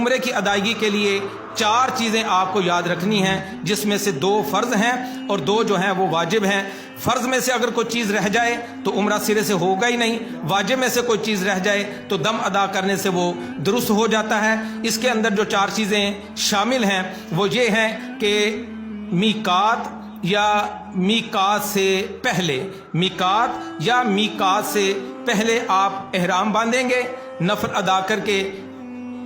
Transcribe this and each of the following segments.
عمرے کی ادائیگی کے لیے 4 چیزیں آپ کو یاد رکھنی ہیں، جس میں سے 2 فرض ہیں اور 2 جو ہیں وہ واجب ہیں۔ فرض میں سے اگر کوئی چیز رہ جائے تو عمرہ سرے سے ہوگا ہی نہیں، واجب میں سے کوئی چیز رہ جائے تو دم ادا کرنے سے وہ درست ہو جاتا ہے۔ اس کے اندر جو 4 چیزیں شامل ہیں وہ یہ ہیں کہ میقات یا میقات سے پہلے، میقات یا میقات سے پہلے آپ احرام باندھیں گے، نفل ادا کر کے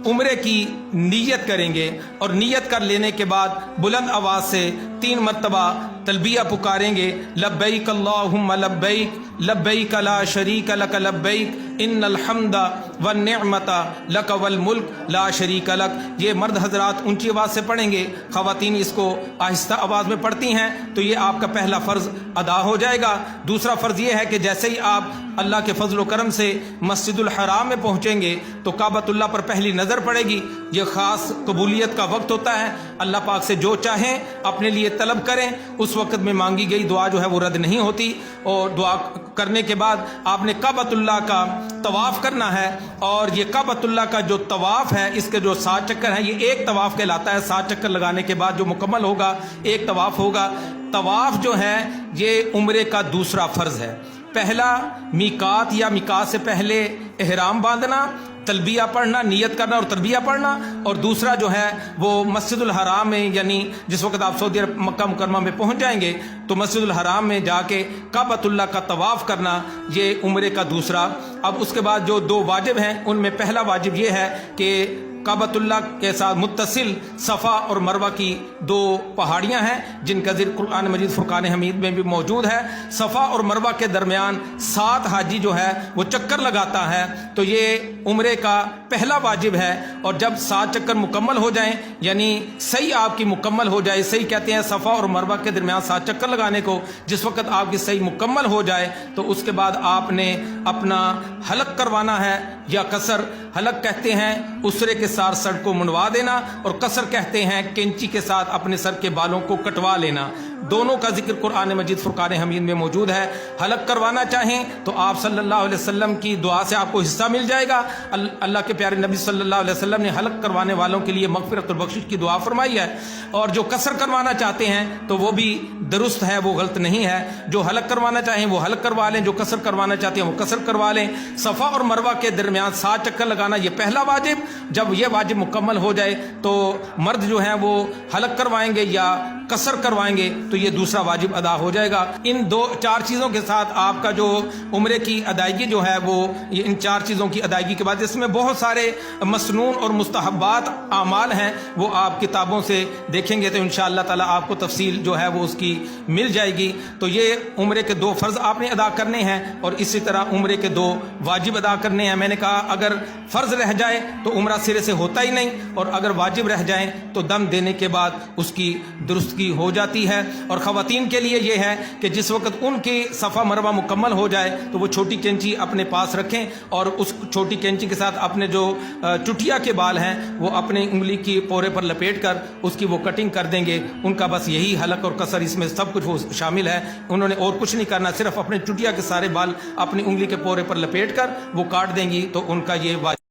عمرے کی نیت کریں گے، اور نیت کر لینے کے بعد بلند آواز سے 3 مرتبہ تلبیہ پکاریں گے، لبیک اللہم لبیک لبیک لا شریک لک لبیک ان الحمد والنعمت لک والملک لا شریک لک۔ یہ مرد حضرات اونچی آواز سے پڑھیں گے، خواتین اس کو آہستہ آواز میں پڑھتی ہیں، تو یہ آپ کا پہلا فرض ادا ہو جائے گا۔ دوسرا فرض یہ ہے کہ جیسے ہی آپ اللہ کے فضل و کرم سے مسجد الحرام میں پہنچیں گے تو کعبۃ اللہ پر پہلی نظر پڑے گی۔ یہ خاص قبولیت کا وقت ہوتا ہے، اللہ پاک سے جو چاہیں اپنے لیے طلب کریں، اس وقت میں مانگی گئی دعا جو ہے وہ رد نہیں ہوتی۔ اور دعا کرنے کے بعد آپ نے کعبۃ اللہ کا طواف کرنا ہے، اور یہ کعبۃ اللہ کا جو طواف ہے اس کے جو 7 چکر ہیں، یہ ایک طواف کہلاتا ہے۔ 7 چکر لگانے کے بعد جو مکمل ہوگا ایک طواف ہوگا۔ طواف جو ہے یہ عمرے کا دوسرا فرض ہے۔ پہلا میقات یا میقات سے پہلے احرام باندھنا، تلبیہ پڑھنا، نیت کرنا اور تلبیہ پڑھنا، اور دوسرا جو ہے وہ مسجد الحرام میں، یعنی جس وقت آپ سعودی عرب مکہ مکرمہ میں پہنچ جائیں گے تو مسجد الحرام میں جا کے کعبۃ اللہ کا طواف کرنا، یہ عمرے کا دوسرا۔ اب اس کے بعد جو 2 واجب ہیں ان میں پہلا واجب یہ ہے کہ کعبۃ اللہ کے ساتھ متصل صفا اور مروہ کی 2 پہاڑیاں ہیں جن کا ذکر قرآن مجید فرقان حمید میں بھی موجود ہے۔ صفا اور مروہ کے درمیان 7 حاجی جو ہے وہ چکر لگاتا ہے، تو یہ عمرے کا پہلا واجب ہے۔ اور جب 7 چکر مکمل ہو جائیں، یعنی صحیح آپ کی مکمل ہو جائے، صحیح کہتے ہیں صفا اور مروہ کے درمیان 7 چکر لگانے کو، جس وقت آپ کی صحیح مکمل ہو جائے تو اس کے بعد آپ نے اپنا حلق کروانا ہے یا قصر۔ حلق کہتے ہیں اسرے کے ساتھ سر کو منڈوا دینا، اور قصر کہتے ہیں کینچی کے ساتھ اپنے سر کے بالوں کو کٹوا لینا۔ دونوں کا ذکر قرآن مجید فرقان حمید میں موجود ہے۔ حلق کروانا چاہیں تو آپ صلی اللہ علیہ وسلم کی دعا سے آپ کو حصہ مل جائے گا۔ اللہ کے پیارے نبی صلی اللہ علیہ وسلم نے حلق کروانے والوں کے لیے مغفرت اور بخشش کی دعا فرمائی ہے۔ اور جو قصر کروانا چاہتے ہیں تو وہ بھی درست ہے، وہ غلط نہیں ہے۔ جو حلق کروانا چاہیں وہ حلق کروا لیں، جو قصر کروانا چاہتے ہیں وہ قصر کروا لیں۔ صفا اور مروہ کے درمیان 7 چکر لگانا یہ پہلا واجب۔ جب یہ واجب مکمل ہو جائے تو مرد جو ہیں وہ حلق کروائیں گے یا قصر کروائیں گے تو یہ دوسرا واجب ادا ہو جائے گا۔ ان 4 چیزوں کے ساتھ آپ کا جو عمرے کی ادائیگی جو ہے وہ ان 4 چیزوں کی ادائیگی کے بعد، اس میں بہت سارے مسنون اور مستحبات اعمال ہیں، وہ آپ کتابوں سے دیکھیں گے تو انشاءاللہ تعالی آپ کو تفصیل جو ہے وہ اس کی مل جائے گی۔ تو یہ عمرے کے 2 فرض آپ نے ادا کرنے ہیں، اور اسی طرح عمرے کے 2 واجب ادا کرنے ہیں۔ میں نے کہا اگر فرض رہ جائے تو عمرہ سرے سے ہوتا ہی نہیں، اور اگر واجب رہ جائیں تو دم دینے کے بعد اس کی درستگی ہو جاتی ہے۔ اور خواتین کے لیے یہ ہے کہ جس وقت ان کی صفا مروہ مکمل ہو جائے تو وہ چھوٹی کینچی اپنے پاس رکھیں، اور اس چھوٹی کینچی کے ساتھ اپنے جو چٹیا کے بال ہیں وہ اپنے انگلی کی پورے پر لپیٹ کر اس کی وہ کٹنگ کر دیں گے۔ ان کا بس یہی حلق اور قصر، اس میں سب کچھ وہ شامل ہے، انہوں نے اور کچھ نہیں کرنا، صرف اپنے چٹیا کے سارے بال اپنی انگلی کے پورے پر لپیٹ کر وہ کاٹ دیں گی، تو ان کا یہ